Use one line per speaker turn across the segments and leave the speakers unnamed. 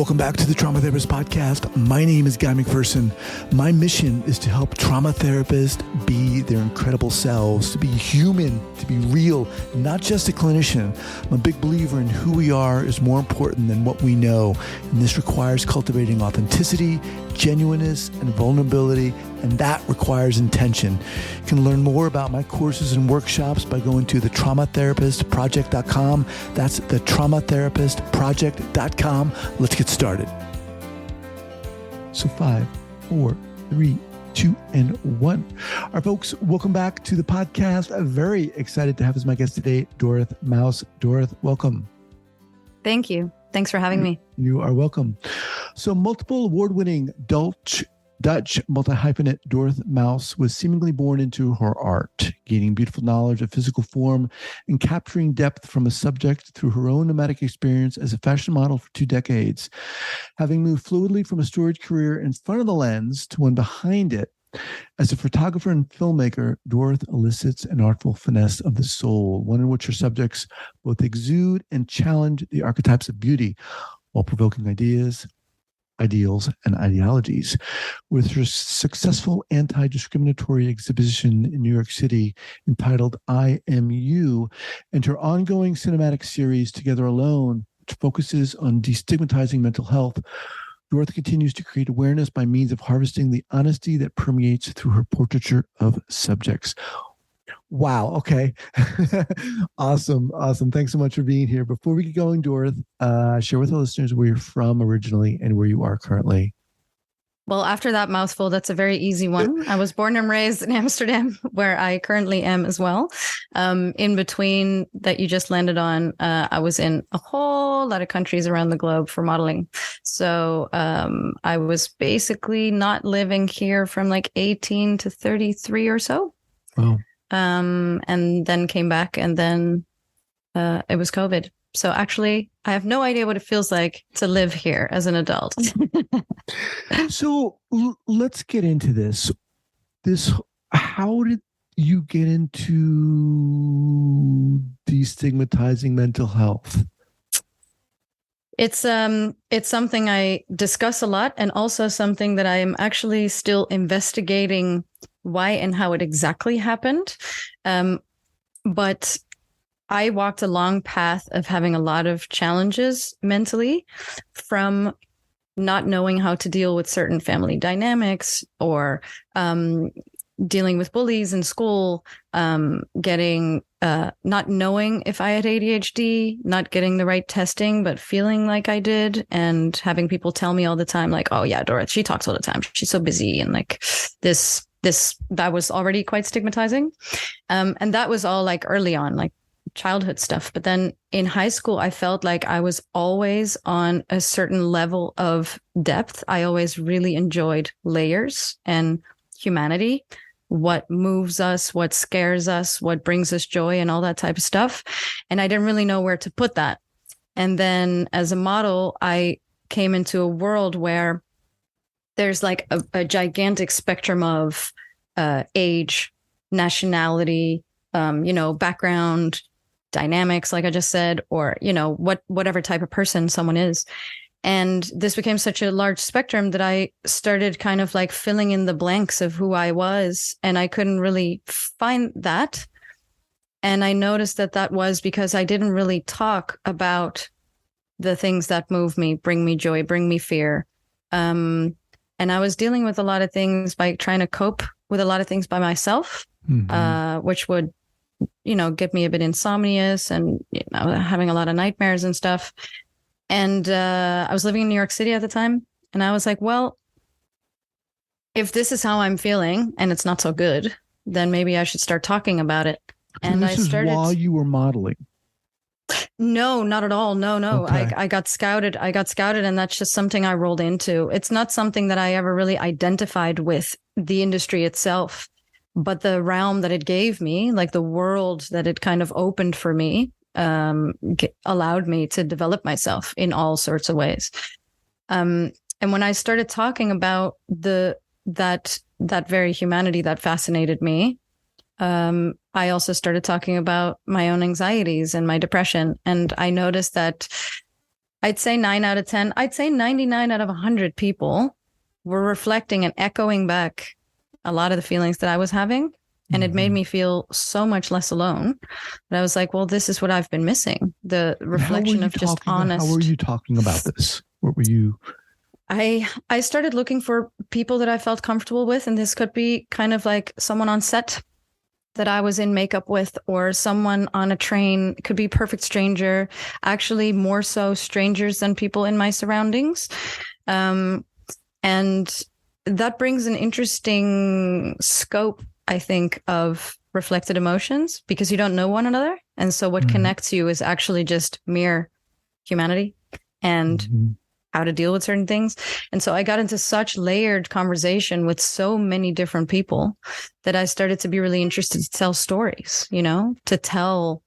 welcome back to the Trauma Therapist Podcast. My name is Guy McPherson. My mission is to help trauma therapists be their incredible selves, to be human, to be real, not just a clinician. I'm a big believer in who we are is more important than what we know. And this requires cultivating authenticity, genuineness, and vulnerability, and that requires intention. You can learn more about my courses and workshops by going to thetraumatherapistproject.com. That's thetraumatherapistproject.com. Let's get started. So 5, 4, 3, 2, and 1. All right, folks, welcome back to the podcast. I'm very excited to have as my guest today, Dorith Mous. Dorith, welcome.
Thank you. Thanks for having me.
You are welcome. So multiple award-winning Dutch multi-hyphenate Dorith Mous was seemingly born into her art, gaining beautiful knowledge of physical form and capturing depth from a subject through her own nomadic experience as a fashion model for 2 decades. Having moved fluidly from a storied career in front of the lens to one behind it, as a photographer and filmmaker, Dorith elicits an artful finesse of the soul, one in which her subjects both exude and challenge the archetypes of beauty while provoking ideas, ideals, and ideologies. With her successful anti-discriminatory exhibition in New York City entitled I Am You, and her ongoing cinematic series Together Alone, which focuses on destigmatizing mental health, Dorith continues to create awareness by means of harvesting the honesty that permeates through her portraiture of subjects. Wow. Okay. Awesome. Thanks so much for being here. Before we get going, Dorith, share with the listeners where you're from originally and where you are currently.
Well, after that mouthful, that's a very easy one. I was born and raised in Amsterdam, where I currently am as well. In between that you just landed on, I was in a whole lot of countries around the globe for modeling. So I was basically not living here from like 18 to 33 or so.
Wow.
And then came back, and then it was COVID. So actually, I have no idea what it feels like to live here as an adult.
So let's get into this. How did you get into destigmatizing mental health?
It's something I discuss a lot, and also something that I am actually still investigating why and how it exactly happened. But I walked a long path of having a lot of challenges mentally, from not knowing how to deal with certain family dynamics, or dealing with bullies in school, getting not knowing if I had ADHD, not getting the right testing, but feeling like I did, and having people tell me all the time, like, oh yeah, Dorith, she talks all the time, she's so busy, and like this that was already quite stigmatizing. And that was all like early on, like childhood stuff. But then in high school, I felt like I was always on a certain level of depth. I always really enjoyed layers and humanity, what moves us, what scares us, what brings us joy, and all that type of stuff. And I didn't really know where to put that. And then as a model, I came into a world where there's like a gigantic spectrum of age, nationality, background, dynamics, like I just said, or, whatever type of person someone is. And this became such a large spectrum that I started kind of like filling in the blanks of who I was, and I couldn't really find that. And I noticed that was because I didn't really talk about the things that move me, bring me joy, bring me fear. And I was dealing with a lot of things by trying to cope with a lot of things by myself, which would, get me a bit insomnious and having a lot of nightmares and stuff. And I was living in New York City at the time. And I was like, well, if this is how I'm feeling and it's not so good, then maybe I should start talking about it.
And this is while you were modeling?
No, not at all. No.
Okay.
I got scouted. And that's just something I rolled into. It's not something that I ever really identified with the industry itself, but the realm that it gave me, like the world that it kind of opened for me, allowed me to develop myself in all sorts of ways. And when I started talking about that very humanity that fascinated me, I also started talking about my own anxieties and my depression. And I noticed that I'd say 9 out of 10. I'd say 99 out of 100 people were reflecting and echoing back a lot of the feelings that I was having. And it made me feel so much less alone. But I was like, well, this is what I've been missing. The reflection of just honest.
How were you talking about this? What were you?
I started looking for people that I felt comfortable with. And this could be kind of like someone on set that I was in makeup with, or someone on a train. It could be a perfect stranger, actually more so strangers than people in my surroundings. And that brings an interesting scope, I think, of reflected emotions, because you don't know one another. And so what connects you is actually just mere humanity and how to deal with certain things. And so I got into such layered conversation with so many different people that I started to be really interested to tell stories, to tell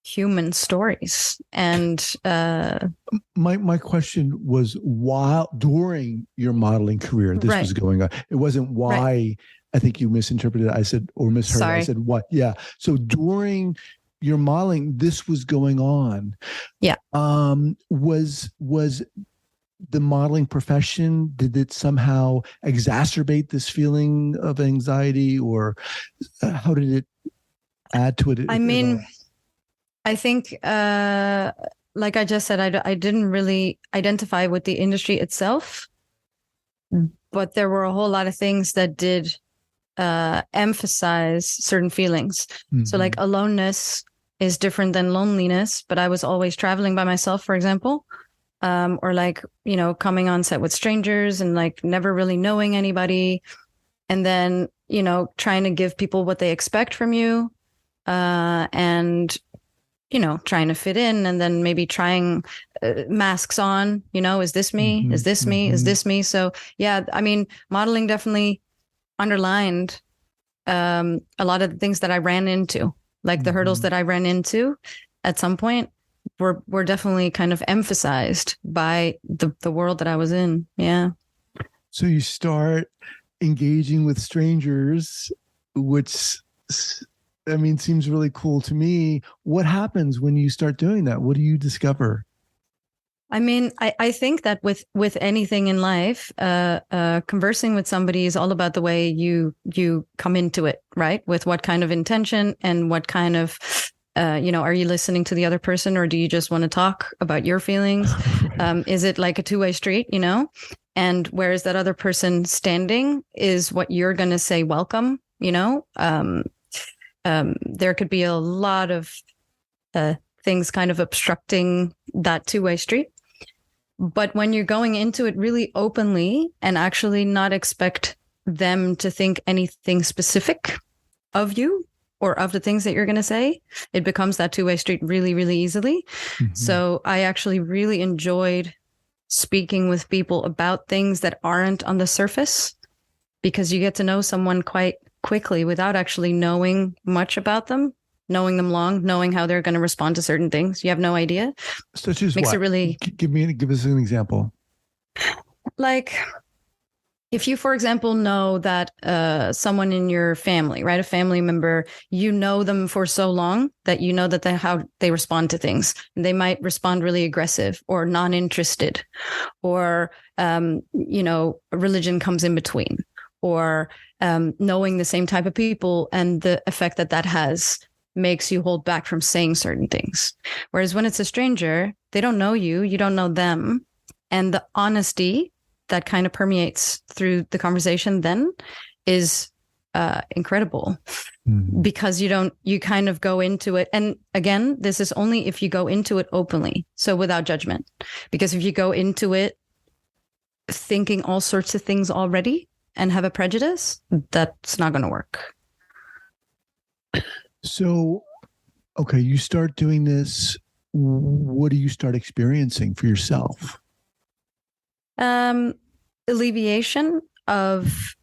human stories. And
my question was, during your modeling career, this was going on. It wasn't why. Right. I think you misinterpreted. I said, or misheard. Sorry. I said what? Yeah. So during your modeling, this was going on.
Yeah.
Was the modeling profession, did it somehow exacerbate this feeling of anxiety, or how did it add to it?
I mean, I think, like I just said, I didn't really identify with the industry itself, but there were a whole lot of things that did emphasize certain feelings. So like aloneness is different than loneliness, but I was always traveling by myself, for example, or like, coming on set with strangers and like never really knowing anybody. And then, trying to give people what they expect from you, and, trying to fit in, and then maybe trying masks on, is this me? Is this me? Is this me? So yeah, I mean, modeling definitely underlined a lot of the things that I ran into. Like the hurdles that I ran into at some point were definitely kind of emphasized by the world that I was in. Yeah.
So you start engaging with strangers, which, I mean, seems really cool to me. What happens when you start doing that? What do you discover?
I mean, I think that with anything in life, conversing with somebody is all about the way you come into it, right? With what kind of intention and what kind of, are you listening to the other person, or do you just want to talk about your feelings? Is it like a two-way street, And where is that other person standing is what you're going to say, welcome, there could be a lot of things kind of obstructing that two-way street. But when you're going into it really openly and actually not expect them to think anything specific of you or of the things that you're going to say, it becomes that two-way street really, really easily. So I actually really enjoyed speaking with people about things that aren't on the surface, because you get to know someone quite quickly without actually knowing much about them. Knowing them long, knowing how they're going to respond to certain things. You have no idea.
Such as
Makes
what?
It really
give us an example.
Like if you, for example, know that someone in your family, right, a family member, you know them for so long that you know that how they respond to things. They might respond really aggressive or non-interested, or religion comes in between, or knowing the same type of people and the effect that has makes you hold back from saying certain things. Whereas when it's a stranger, they don't know you, you don't know them. And the honesty that kind of permeates through the conversation then is incredible, because you kind of go into it. And again, this is only if you go into it openly. So without judgment, because if you go into it thinking all sorts of things already and have a prejudice, that's not going to work.
So, okay, you start doing this. What do you start experiencing for yourself?
Alleviation of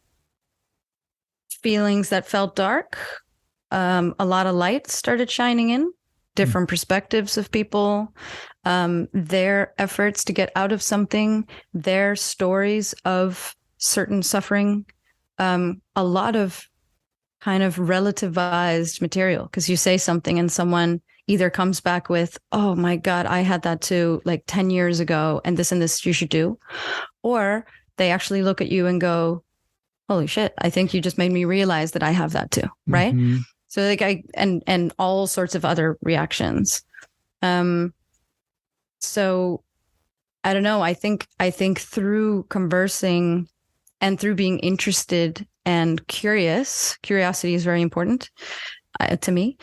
feelings that felt dark. A lot of light started shining in, different perspectives of people, their efforts to get out of something, their stories of certain suffering, a lot of kind of relativized material, because you say something and someone either comes back with, oh my God, I had that too, like 10 years ago, and this you should do. Or they actually look at you and go, holy shit, I think you just made me realize that I have that too. Right.
Mm-hmm.
So like and all sorts of other reactions. So I don't know. I think through conversing and through being interested and curious, curiosity is very important to me.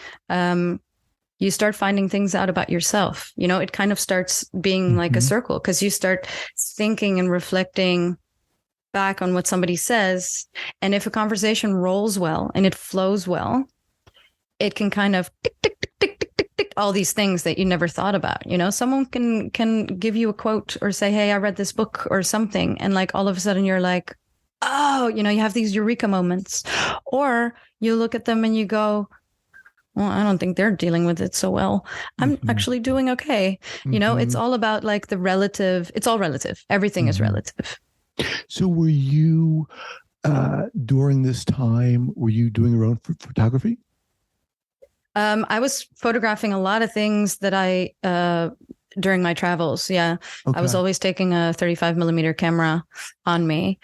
You start finding things out about yourself. You know, it kind of starts being like a circle, because you start thinking and reflecting back on what somebody says. And if a conversation rolls well and it flows well, it can kind of tick, tick, tick, tick, tick, tick, tick, all these things that you never thought about. You know, someone can give you a quote or say, hey, I read this book or something. And like all of a sudden you're like, oh, you know, you have these eureka moments. Or you look at them and you go, well, I don't think they're dealing with it so well. I'm actually doing okay. You know, it's all about like the relative. It's all relative. Everything is relative.
So were you, during this time, were you doing your own photography?
I was photographing a lot of things that I, during my travels. Yeah. Okay. I was always taking a 35 millimeter camera on me.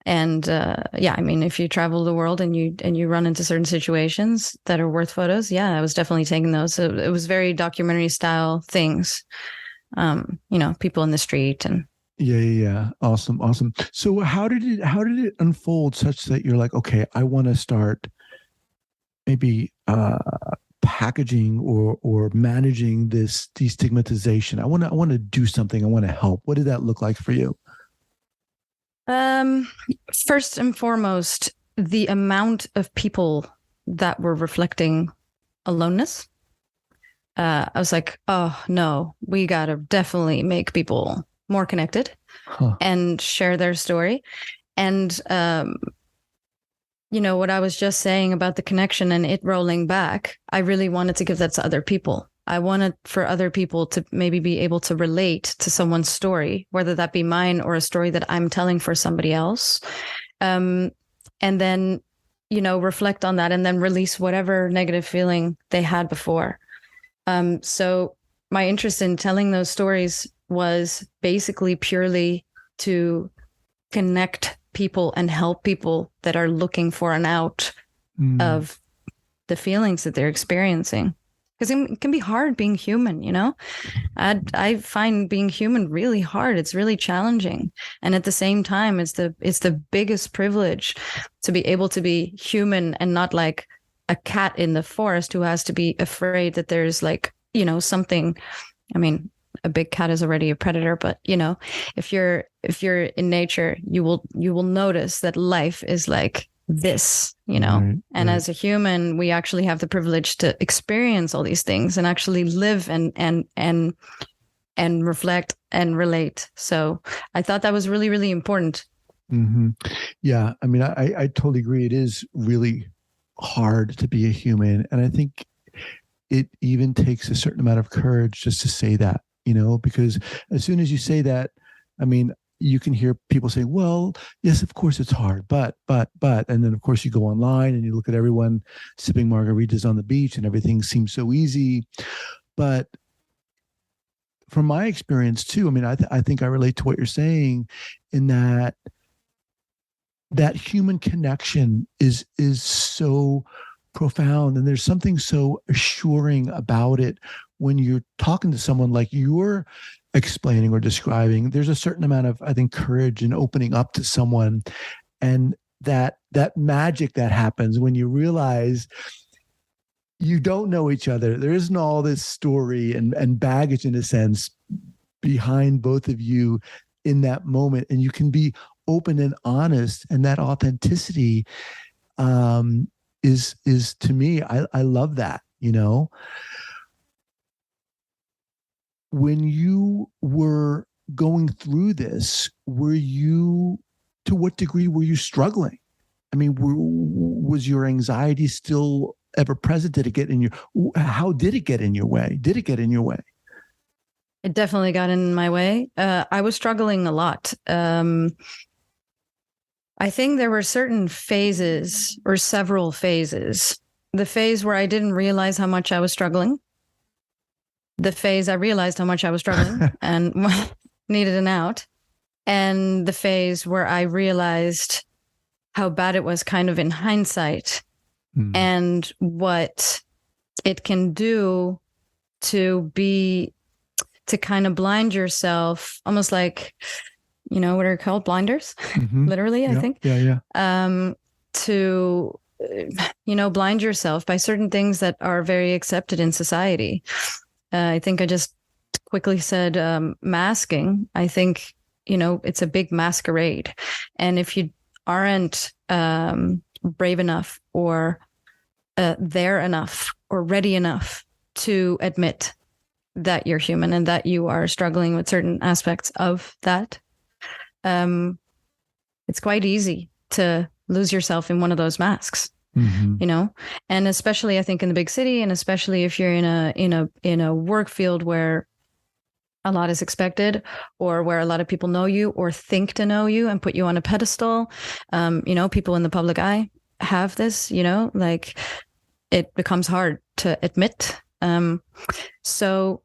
Yeah, I mean, if you travel the world and you run into certain situations that are worth photos, yeah, I was definitely taking those. So it was very documentary style things, you know, people in the street and.
Yeah. Awesome. So how did it unfold such that you're like, okay, I want to start maybe packaging or managing this destigmatization. I want to do something. I want to help. What did that look like for you?
First and foremost, the amount of people that were reflecting aloneness. I was like, oh no, we gotta definitely make people more connected and share their story. And, you know, what I was just saying about the connection and it rolling back, I really wanted to give that to other people. I wanted for other people to maybe be able to relate to someone's story, whether that be mine or a story that I'm telling for somebody else. And then, you know, reflect on that and then release whatever negative feeling they had before. So my interest in telling those stories was basically purely to connect people and help people that are looking for an out of the feelings that they're experiencing. Because it can be hard being human, you know? I find being human really hard. It's really challenging. And at the same time, it's the biggest privilege to be able to be human and not like a cat in the forest who has to be afraid that there's like, you know, something. I mean, a big cat is already a predator, but you know, if you're in nature, you will notice that life is like this, you know, and as a human, we actually have the privilege to experience all these things and actually live and reflect and relate. So I thought that was really, really important.
Yeah. I mean, I totally agree. It is really hard to be a human. And I think it even takes a certain amount of courage just to say that, you know, because as soon as you say that, I mean, you can hear people say, well, yes, of course it's hard, but, and then of course you go online and you look at everyone sipping margaritas on the beach and everything seems so easy. But from my experience too, I mean, I think I relate to what you're saying in that human connection is so profound. And there's something so assuring about it when you're talking to someone like you're explaining or describing. There's a certain amount of, I think, courage in opening up to someone, and that magic that happens when you realize you don't know each other. There isn't all this story and baggage, in a sense, behind both of you in that moment, and you can be open and honest. And that authenticity is to me, I love that, you know. When you were going through this, to what degree were you struggling? I mean, was your anxiety still ever present? How did it get in your way? Did it get in your way?
It definitely got in my way. I was struggling a lot. I think there were certain phases or several phases the phase where I didn't realize how much I was struggling, the phase I realized how much I was struggling and needed an out, and the phase where I realized how bad it was kind of in hindsight and what it can do to kind of blind yourself, almost like, what are called? Blinders, literally, I think.
Yeah.
To, blind yourself by certain things that are very accepted in society. I think I just quickly said masking. I think, it's a big masquerade. And if you aren't brave enough or there enough or ready enough to admit that you're human and that you are struggling with certain aspects of that, it's quite easy to lose yourself in one of those masks. And especially I think in the big city, and especially if you're in a work field where a lot is expected, or where a lot of people know you or think to know you and put you on a pedestal. People in the public eye have this, like it becomes hard to admit. So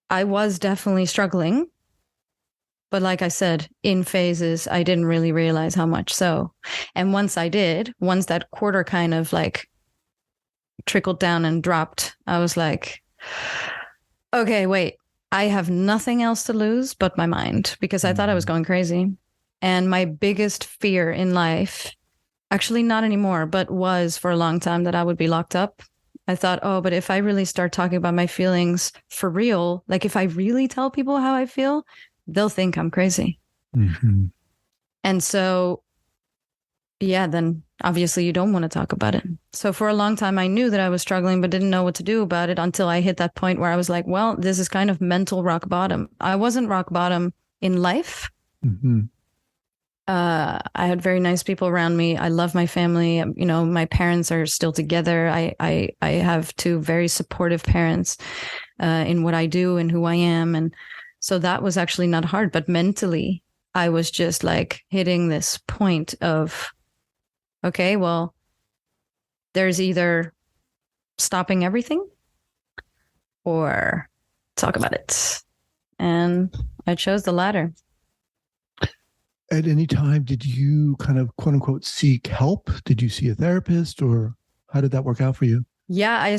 I was definitely struggling. But like I said, in phases, I didn't really realize how much so. And once that quarter kind of like trickled down and dropped, I was like, okay, wait, I have nothing else to lose but my mind, because I thought I was going crazy. And my biggest fear in life, actually not anymore, but was for a long time, that I would be locked up. I thought, but if I really start talking about my feelings for real, like if I really tell people how I feel, they'll think I'm crazy. And so, then obviously you don't want to talk about it. So for a long time, I knew that I was struggling, but didn't know what to do about it until I hit that point where I was like, well, this is kind of mental rock bottom. I wasn't rock bottom in life. I had very nice people around me. I love my family. My parents are still together. I have two very supportive parents in what I do and who I am. And so that was actually not hard, but mentally I was just like hitting this point of, okay, well, there's either stopping everything or talk about it. And I chose the latter.
At any time, did you kind of quote unquote seek help? Did you see a therapist, or how did that work out for you?
Yeah,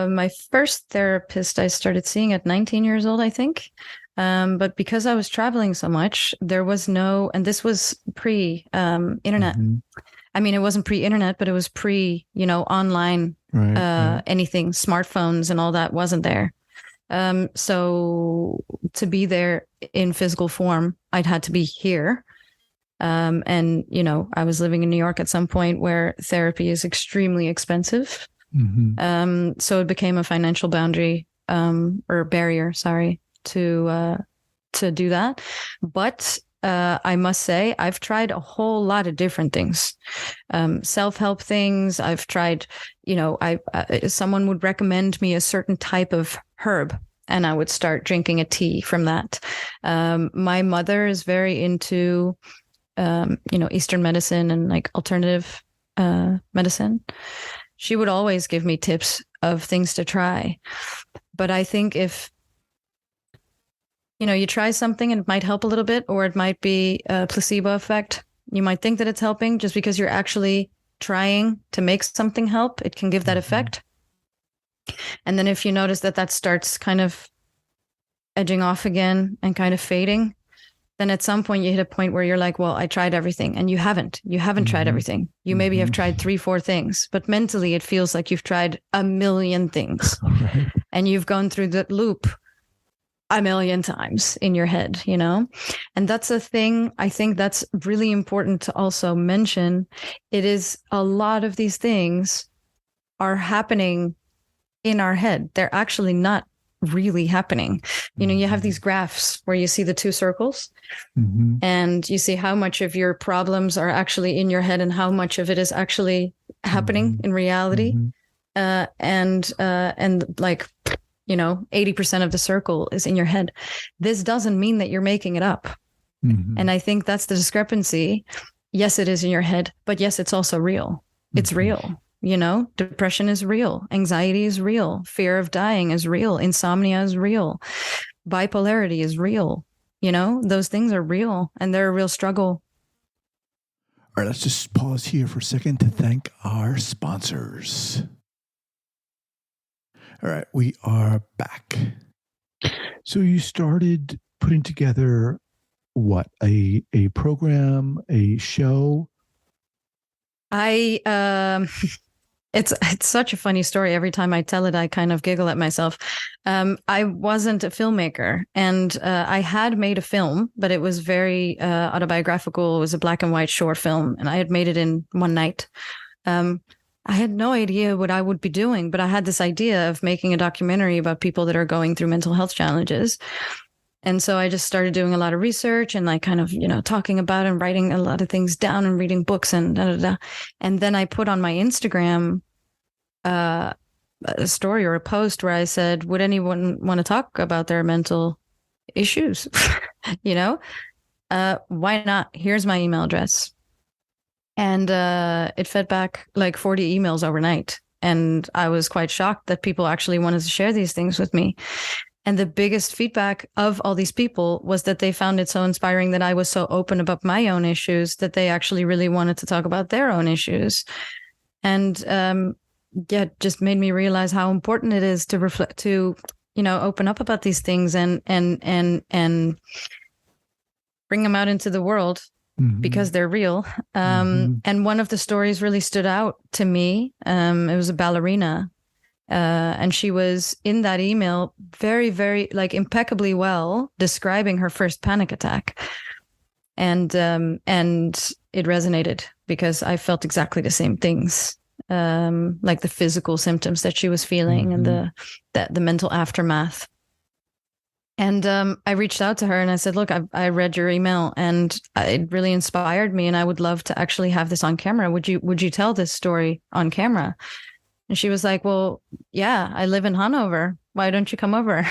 my first therapist I started seeing at 19 years old, I think. But because I was traveling so much, there was no, and this was pre-internet. I mean, it wasn't pre-internet, but it was online, right. Anything, smartphones and all that wasn't there. So to be there in physical form, I'd had to be here. And, I was living in New York at some point where therapy is extremely expensive. So it became a financial boundary, or barrier, to do that. But I must say, I've tried a whole lot of different things, self-help things. I've tried, someone would recommend me a certain type of herb, and I would start drinking a tea from that. My mother is very into, Eastern medicine and like alternative medicine. She would always give me tips of things to try. But I think if, you try something and it might help a little bit, or it might be a placebo effect. You might think that it's helping just because you're actually trying to make something help. It can give that effect. And then if you notice that starts kind of edging off again and kind of fading, then at some point you hit a point where you're like, well, I tried everything. And you haven't tried everything. You maybe have tried 3-4 things, but mentally it feels like you've tried a million things. Right. And you've gone through that loop a million times in your head, and that's a thing. I think that's really important to also mention. It is a lot of these things are happening in our head. They're actually not really happening. You have these graphs where you see the two circles and you see how much of your problems are actually in your head and how much of it is actually happening in reality. And like, 80% of the circle is in your head. This doesn't mean that you're making it up. And I think that's the discrepancy. Yes, it is in your head, but yes, it's also real. It's real. Depression is real. Anxiety is real. Fear of dying is real. Insomnia is real. Bipolarity is real. Those things are real, and they're a real struggle.
All right, let's just pause here for a second to thank our sponsors. All right, we are back. So you started putting together what? A program, a show?
It's such a funny story. Every time I tell it, I kind of giggle at myself. I wasn't a filmmaker, and I had made a film, but it was very autobiographical. It was a black and white short film, and I had made it in one night. I had no idea what I would be doing, but I had this idea of making a documentary about people that are going through mental health challenges. And so I just started doing a lot of research and like kind of, talking about and writing a lot of things down and reading books and da, da, da. And then I put on my Instagram a story or a post where I said, would anyone want to talk about their mental issues? Why not? Here's my email address. And it fed back like 40 emails overnight. And I was quite shocked that people actually wanted to share these things with me. And the biggest feedback of all these people was that they found it so inspiring that I was so open about my own issues that they actually really wanted to talk about their own issues. And it just made me realize how important it is to reflect, to, open up about these things and bring them out into the world. Mm-hmm. Because they're real. And one of the stories really stood out to me. It was a ballerina. And she was in that email very, very like impeccably well describing her first panic attack. And it resonated because I felt exactly the same things. Like the physical symptoms that she was feeling and the mental aftermath. And I reached out to her and I said, look, I read your email and it really inspired me. And I would love to actually have this on camera. Would you tell this story on camera? And she was like, well, yeah, I live in Hanover. Why don't you come over?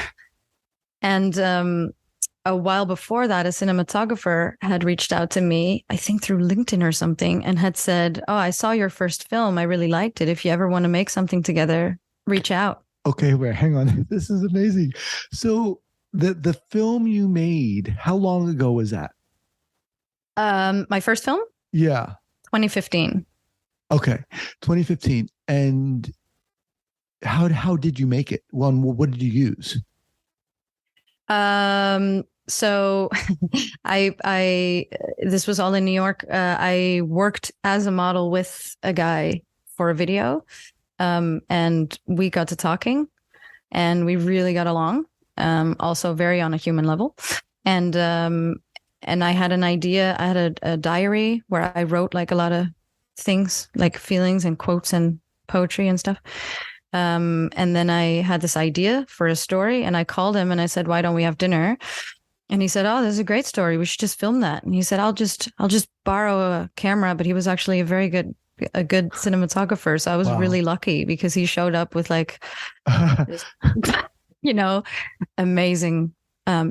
And a while before that, a cinematographer had reached out to me, I think through LinkedIn or something, and had said, oh, I saw your first film. I really liked it. If you ever want to make something together, reach out.
Okay, wait, hang on. This is amazing. So the film you made, how long ago was that?
My first film?
Yeah.
2015.
Okay. 2015. And how did you make it? Well, what did you use?
So I this was all in New York. I worked as a model with a guy for a video. And we got to talking and we really got along. Also very on a human level. And I had an idea. I had a diary where I wrote like a lot of things, like feelings and quotes and poetry and stuff. And then I had this idea for a story and I called him and I said, why don't we have dinner? And he said, oh, this is a great story. We should just film that. And he said, I'll just borrow a camera. But he was actually a good cinematographer. So I was really lucky because he showed up with like, this, amazing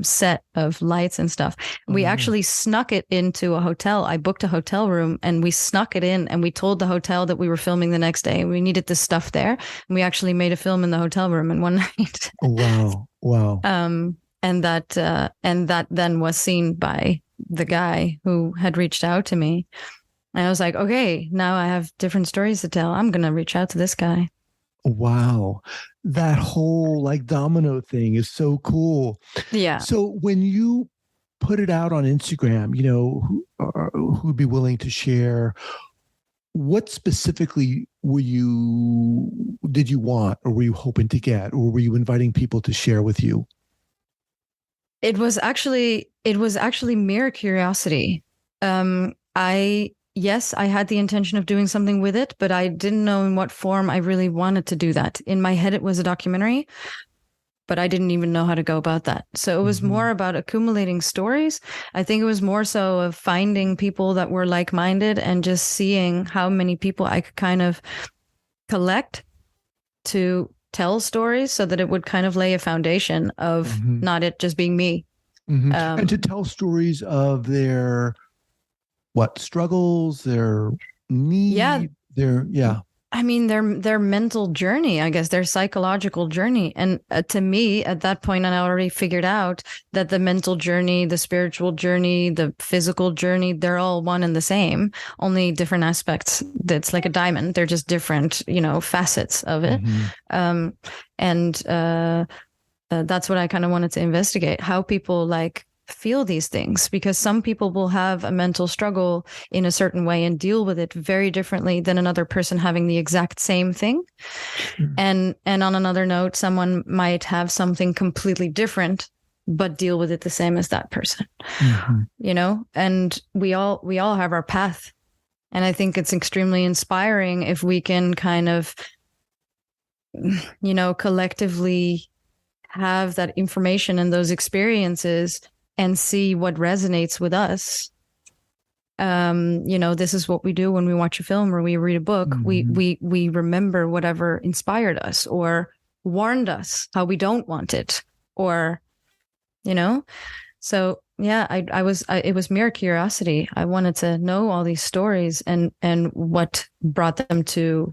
set of lights and stuff. We actually snuck it into a hotel. I booked a hotel room and we snuck it in and we told the hotel that we were filming the next day. We needed this stuff there. And we actually made a film in the hotel room in one night.
Oh, wow.
And that then was seen by the guy who had reached out to me. And I was like, okay, now I have different stories to tell. I'm going to reach out to this guy. Wow.
That whole like domino thing is so cool.
Yeah.
So when you put it out on Instagram, who'd be willing to share, what specifically did you want, or were you hoping to get, or were you inviting people to share with you?
It was actually mere curiosity. Yes, I had the intention of doing something with it, but I didn't know in what form I really wanted to do that. In my head, it was a documentary, but I didn't even know how to go about that. So it was more about accumulating stories. I think it was more so of finding people that were like-minded and just seeing how many people I could kind of collect to tell stories so that it would kind of lay a foundation of not it just being me.
And to tell stories of their struggles, their need,
I mean, their mental journey, I guess, their psychological journey. And to me, at that point, I already figured out that the mental journey, the spiritual journey, the physical journey, they're all one and the same, only different aspects. That's like a diamond. They're just different, facets of it. Mm-hmm. That's what I kind of wanted to investigate, how people like feel these things, because some people will have a mental struggle in a certain way and deal with it very differently than another person having the exact same thing. And on another note, someone might have something completely different but deal with it the same as that person. Mm-hmm. And we all have our path. And I think it's extremely inspiring if we can kind of collectively have that information and those experiences and see what resonates with us. This is what we do when we watch a film or we read a book. Mm-hmm. We remember whatever inspired us or warned us how we don't want it, or, so yeah, it was mere curiosity. I wanted to know all these stories and what brought them to,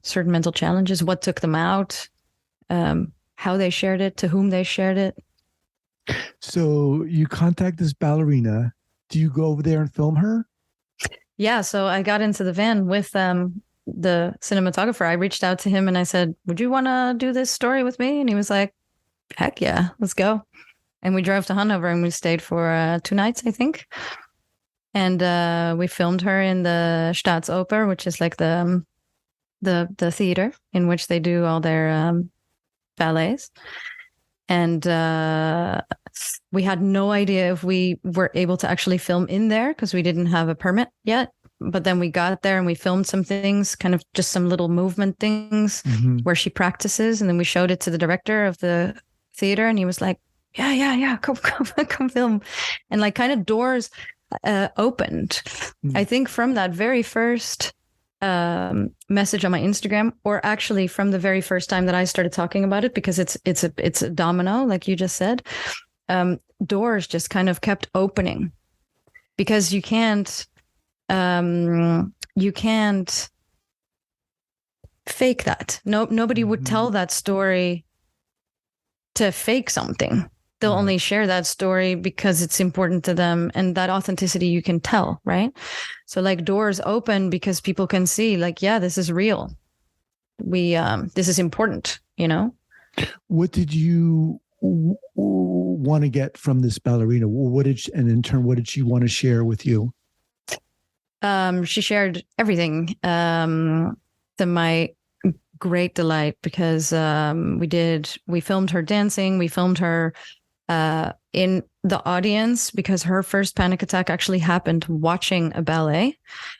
certain mental challenges, what took them out, how they shared it, to whom they shared it.
So you contact this ballerina. Do you go over there and film her?
Yeah. So I got into the van with the cinematographer. I reached out to him and I said, would you want to do this story with me? And he was like, heck yeah, let's go. And we drove to Hanover and we stayed for 2 nights, I think. And we filmed her in the Staatsoper, which is like the theater in which they do all their ballets. And we had no idea if we were able to actually film in there because we didn't have a permit yet. But then we got there and we filmed some things, kind of just some little movement things where she practices. And then we showed it to the director of the theater and he was like, yeah, come film. And like kind of doors opened. I think from that very first message on my Instagram, or actually from the very first time that I started talking about it, because it's a domino, like you just said, doors just kind of kept opening, because you can't fake that. Nobody would tell that story to fake something. They'll only share that story because it's important to them, and that authenticity you can tell, right? So like doors open because people can see, like, yeah, this is real. This is important,
What did you want to get from this ballerina? And in turn, what did she want to share with you?
She shared everything, to my great delight, because we filmed her dancing. We filmed her in the audience, because her first panic attack actually happened watching a ballet.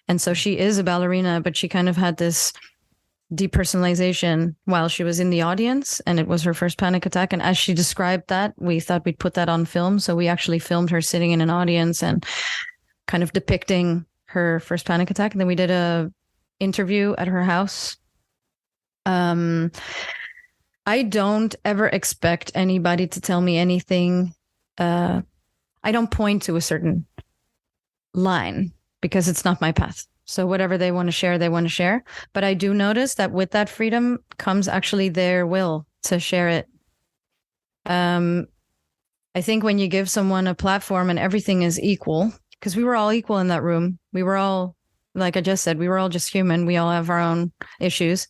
And so she is a ballerina, but she kind of had this depersonalization while she was in the audience, and it was her first panic attack. And as she described that, we thought we'd put that on film. So we actually filmed her sitting in an audience and kind of depicting her first panic attack. And then we did a interview at her house. I don't ever expect anybody to tell me anything. I don't point to a certain line because it's not my path. So whatever they want to share, they want to share. But I do notice that with that freedom comes actually their will to share it. I think when you give someone a platform and everything is equal, because we were all equal in that room. We were all, like I just said, we were all just human. We all have our own issues.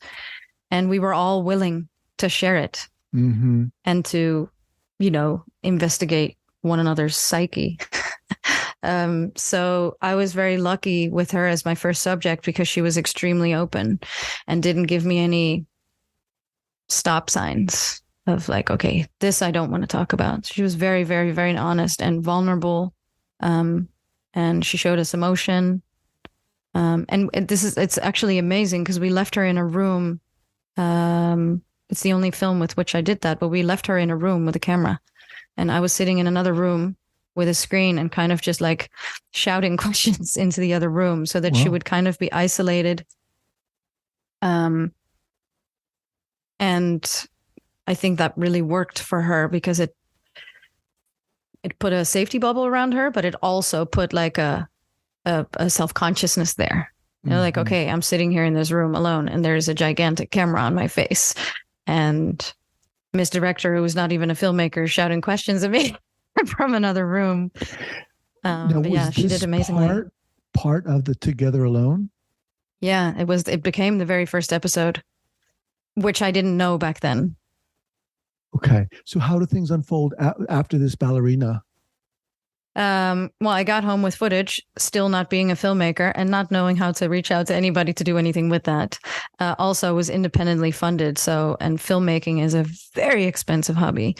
And we were all willing to share it and to, investigate one another's psyche. So I was very lucky with her as my first subject, because she was extremely open and didn't give me any stop signs of like, okay, this I don't want to talk about. She was very, very, very honest and vulnerable. And she showed us emotion. And it's actually amazing, because we left her in a room. It's the only film with which I did that, but we left her in a room with a camera, and I was sitting in another room with a screen and kind of just like shouting questions into the other room so that she would kind of be isolated. And I think that really worked for her, because it put a safety bubble around her, but it also put like a self-consciousness there. Like, okay, I'm sitting here in this room alone and there's a gigantic camera on my face. And Miss Director, who was not even a filmmaker, shouting questions at me from another room. But yeah, she did amazingly.
Part of the Together Alone?
Yeah, it became the very first episode, which I didn't know back then.
Okay. So how do things unfold after this ballerina?
Well, I got home with footage, still not being a filmmaker and not knowing how to reach out to anybody to do anything with that. Also was independently funded. And filmmaking is a very expensive hobby.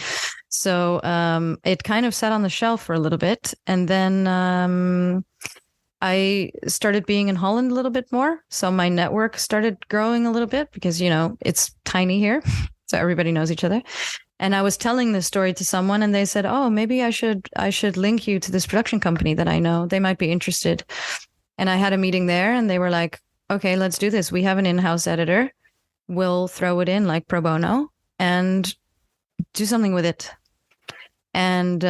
So it kind of sat on the shelf for a little bit. And then I started being in Holland a little bit more. So my network started growing a little bit because, it's tiny here. So everybody knows each other. And I was telling this story to someone and they said, oh, maybe I should link you to this production company that I know. They might be interested. And I had a meeting there and they were like, okay, let's do this. We have an in-house editor. We'll throw it in like pro bono and do something with it. And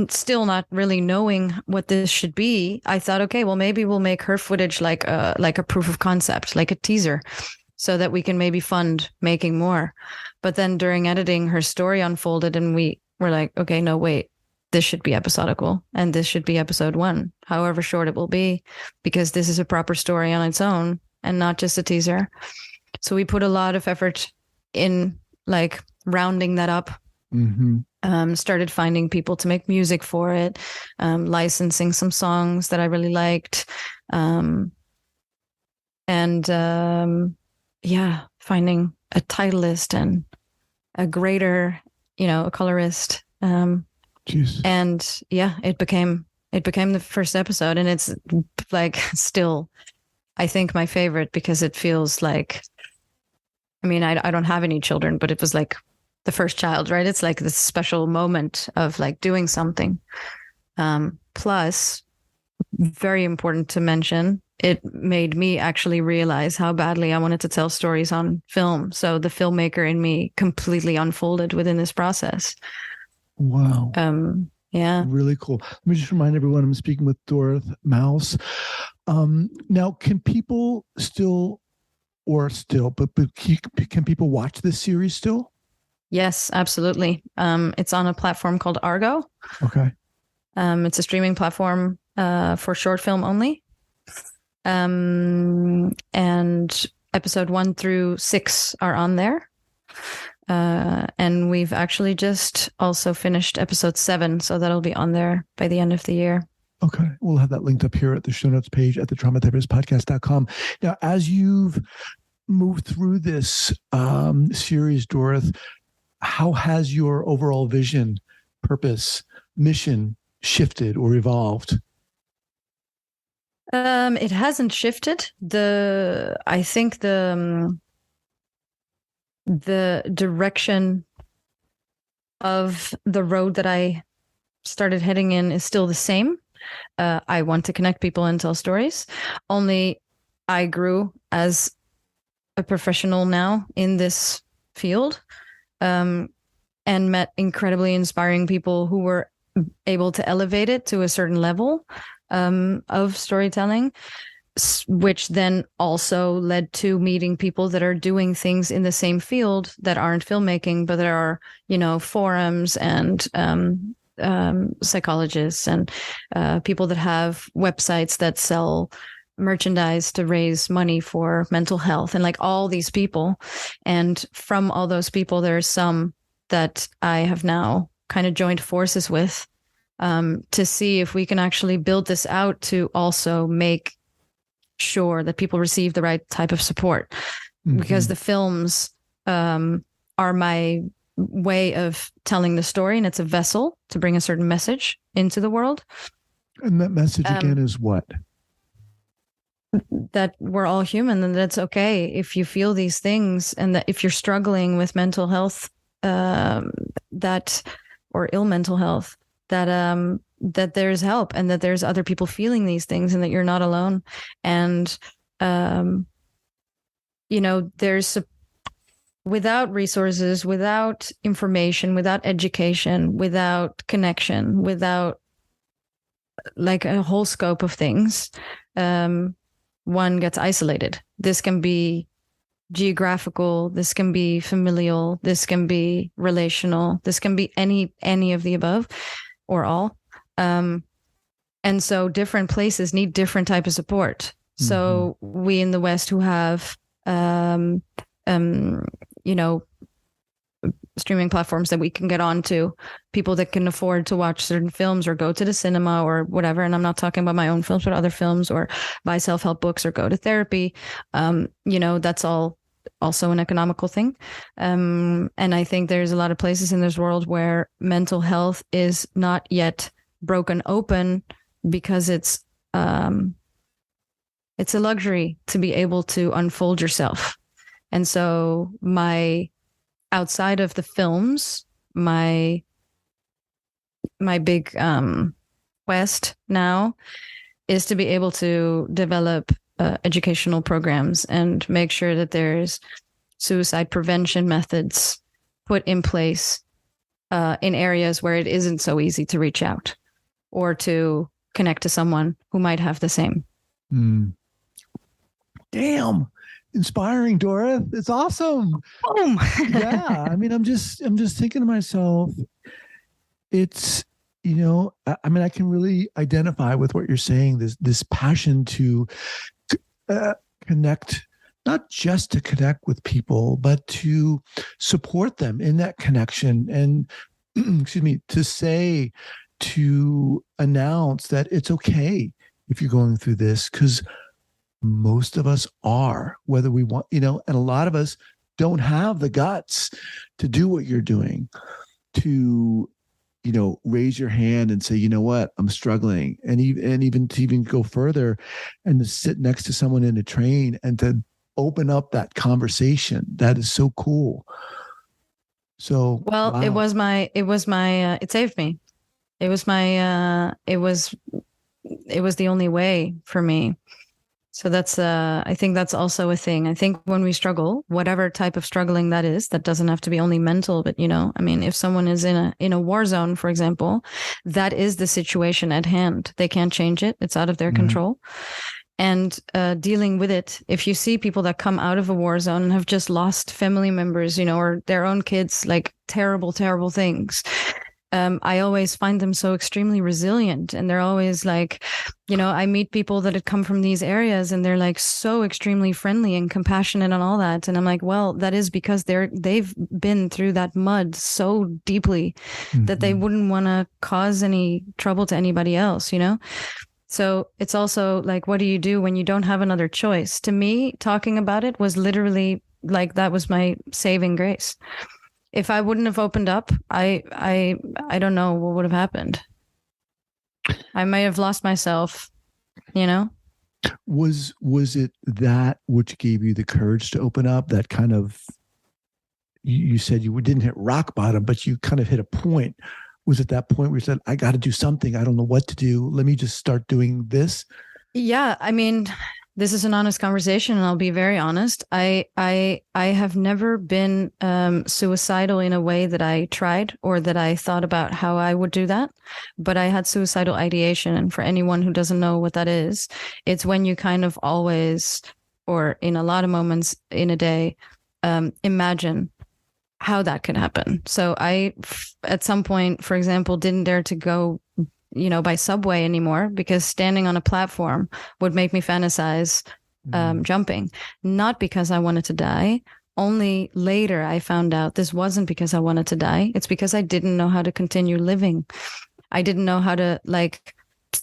still not really knowing what this should be, I thought, okay, well, maybe we'll make her footage like a proof of concept, like a teaser, so that we can maybe fund making more. But then during editing, her story unfolded and we were like, okay, no, wait, this should be episodical and this should be episode 1, however short it will be, because this is a proper story on its own and not just a teaser. So we put a lot of effort in like rounding that up. Started finding people to make music for it, licensing some songs that I really liked. Finding a titleist and a grader, a colorist. And yeah, it became the first episode, and it's like still, I think, my favorite because it feels like, I don't have any children, but it was like the first child, right? It's like this special moment of like doing something. Plus, very important to mention, it made me actually realize how badly I wanted to tell stories on film. So the filmmaker in me completely unfolded within this process.
Wow.
Yeah.
Really cool. Let me just remind everyone I'm speaking with Dorith Mous. Now, can people can people watch this series still?
Yes, absolutely. It's on a platform called Argo.
Okay.
It's a streaming platform for short film only. And episode 1 through 6 are on there. And we've actually just also finished episode 7, so that'll be on there by the end of the year.
Okay. We'll have that linked up here at the show notes page at thetraumatherapistpodcast.com. Now, as you've moved through this series, Dorith, how has your overall vision, purpose, mission shifted or evolved?
It hasn't shifted. I think the direction of the road that I started heading in is still the same. I want to connect people and tell stories. Only I grew as a professional now in this field, and met incredibly inspiring people who were able to elevate it to a certain level of storytelling, which then also led to meeting people that are doing things in the same field that aren't filmmaking, but there are, forums and psychologists and people that have websites that sell merchandise to raise money for mental health, and like all these people. And from all those people, there's some that I have now kind of joined forces with to see if we can actually build this out to also make sure that people receive the right type of support. Because the films are my way of telling the story, and it's a vessel to bring a certain message into the world.
And that message again is what?
That we're all human, and that's okay if you feel these things, and that if you're struggling with mental health, or ill mental health, that there's help, and that there's other people feeling these things, and that you're not alone. And there's without resources, without information, without education, without connection, without like a whole scope of things, one gets isolated. This can be geographical, this can be familial, this can be relational, this can be any of the above or all. And so different places need different type of support. So we in the West who have streaming platforms that we can get onto, people that can afford to watch certain films or go to the cinema or whatever. And I'm not talking about my own films, but other films, or buy self-help books or go to therapy. That's all also an economical thing. And I think there's a lot of places in this world where mental health is not yet broken open because it's a luxury to be able to unfold yourself. And so outside of the films, my big quest now is to be able to develop educational programs and make sure that there's suicide prevention methods put in place in areas where it isn't so easy to reach out or to connect to someone who might have the same.
Damn. Inspiring, Dorith. It's awesome.
Boom.
Yeah. I mean, I'm just thinking to myself, it's, I can really identify with what you're saying, this passion to connect, not just to connect with people, but to support them in that connection. And to announce that it's okay if you're going through this, because most of us are, whether we want, and a lot of us don't have the guts to do what you're doing, to, raise your hand and say, you know what, I'm struggling. And even to go further and to sit next to someone in a train and to open up that conversation. That is so cool. So,
well, wow. It saved me. It was the only way for me. So that's, I think that's also a thing. I think when we struggle, whatever type of struggling that is, that doesn't have to be only mental, but if someone is in a war zone, for example, that is the situation at hand. They can't change it. It's out of their control. And dealing with it, if you see people that come out of a war zone and have just lost family members, or their own kids, like terrible, terrible things, I always find them so extremely resilient. And they're always like, I meet people that have come from these areas and they're like so extremely friendly and compassionate and all that. And I'm like, well, that is because they've been through that mud so deeply that they wouldn't want to cause any trouble to anybody else, So it's also like, what do you do when you don't have another choice? To me, talking about it was literally like, that was my saving grace. If I wouldn't have opened up, I don't know what would have happened. I might have lost myself,
Was it that which gave you the courage to open up? That kind of, you said you didn't hit rock bottom, but you kind of hit a point. Was it that point where you said, I got to do something. I don't know what to do. Let me just start doing this?
Yeah. I mean, this is an honest conversation, and I'll be very honest. I have never been suicidal in a way that I tried or that I thought about how I would do that. But I had suicidal ideation. And for anyone who doesn't know what that is, it's when you kind of always, or in a lot of moments in a day, imagine how that could happen. So I, at some point, for example, didn't dare to go by subway anymore because standing on a platform would make me fantasize jumping, not because I wanted to die. Only later I found out this wasn't because I wanted to die. It's because I didn't know how to continue living. I didn't know how to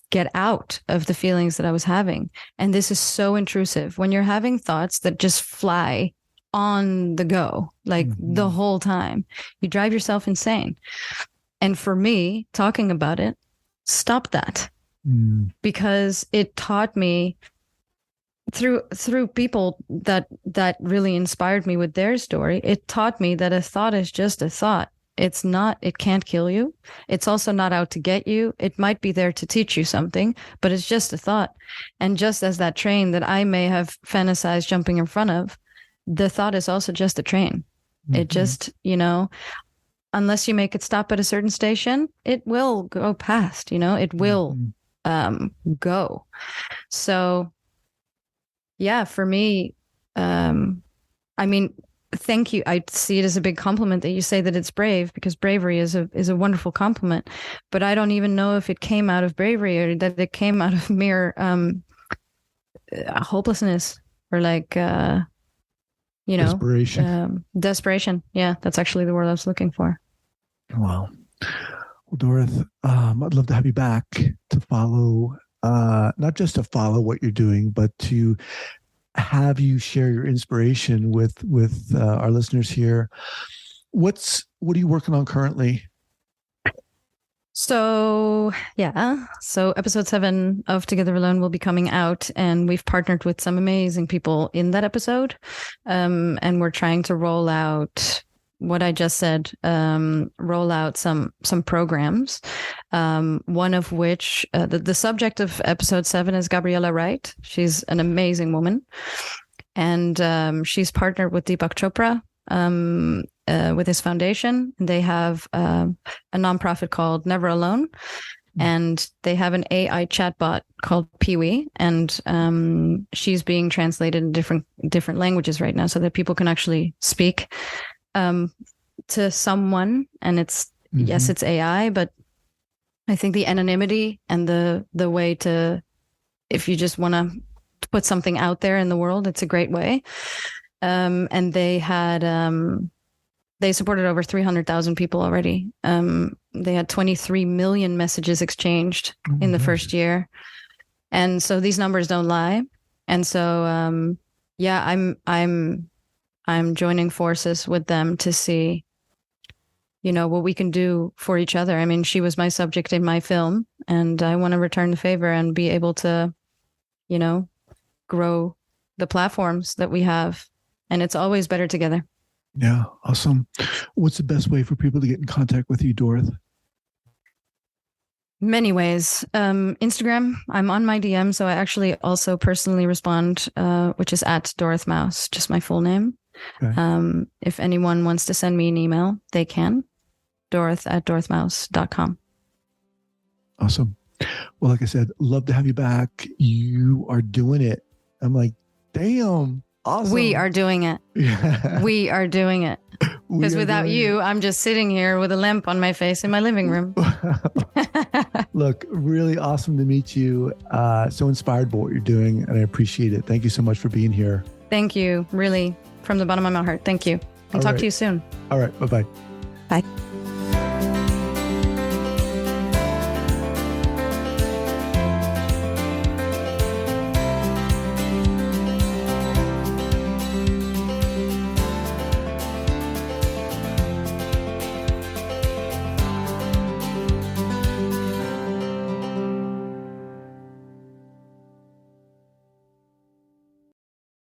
get out of the feelings that I was having. And this is so intrusive when you're having thoughts that just fly on the go, the whole time. You drive yourself insane. And for me, talking about it, stop that, because it taught me through people that really inspired me with their story. It taught me that a thought is just a thought. It can't kill you. It's also not out to get you. It might be there to teach you something, but it's just a thought. And just as that train that I may have fantasized jumping in front of, the thought is also just a train. It just, unless you make it stop at a certain station, it will go past, it will go. So yeah, for me, I mean, thank you. I see it as a big compliment that you say that it's brave, because bravery is a wonderful compliment. But I don't even know if it came out of bravery or that it came out of mere hopelessness or like desperation. Yeah, that's actually the word I was looking for.
Wow. Well, Dorith, I'd love to have you back to follow, not just to follow what you're doing, but to have you share your inspiration with our listeners here. What are you working on currently?
So episode 7 of Together Alone will be coming out, and we've partnered with some amazing people in that episode, and we're trying to roll out what I just said, roll out some programs, one of which the subject of episode 7 is Gabriella Wright. She's an amazing woman, and she's partnered with Deepak Chopra with his foundation. They have a nonprofit called Never Alone, and they have an AI chatbot called Peewee, and she's being translated in different languages right now so that people can actually speak to someone. And it's yes, it's AI, but I think the anonymity and the way to, if you just want to put something out there in the world, it's a great way. And they had they supported over 300,000 people already. They had 23 million messages exchanged in the first year, and so these numbers don't lie. And so I'm joining forces with them to see, what we can do for each other. I mean, she was my subject in my film, and I want to return the favor and be able to, grow the platforms that we have. And it's always better together.
Yeah, awesome. What's the best way for people to get in contact with you, Dorith?
Many ways. Instagram, I'm on my DM, so I actually also personally respond, which is at Dorith Mous, just my full name. Okay. If anyone wants to send me an email, they can. dorith@dorithmous.com.
Awesome. Well, like I said, love to have you back. You are doing it. I'm like, damn. Awesome.
We are doing it.
Yeah.
We are doing it. Because without you, I'm just sitting here with a lamp on my face in my living room.
Look, really awesome to meet you. So inspired by what you're doing, and I appreciate it. Thank you so much for being here.
Thank you. Really, from the bottom of my heart. Thank you. I'll talk to you soon.
All right. Bye-bye.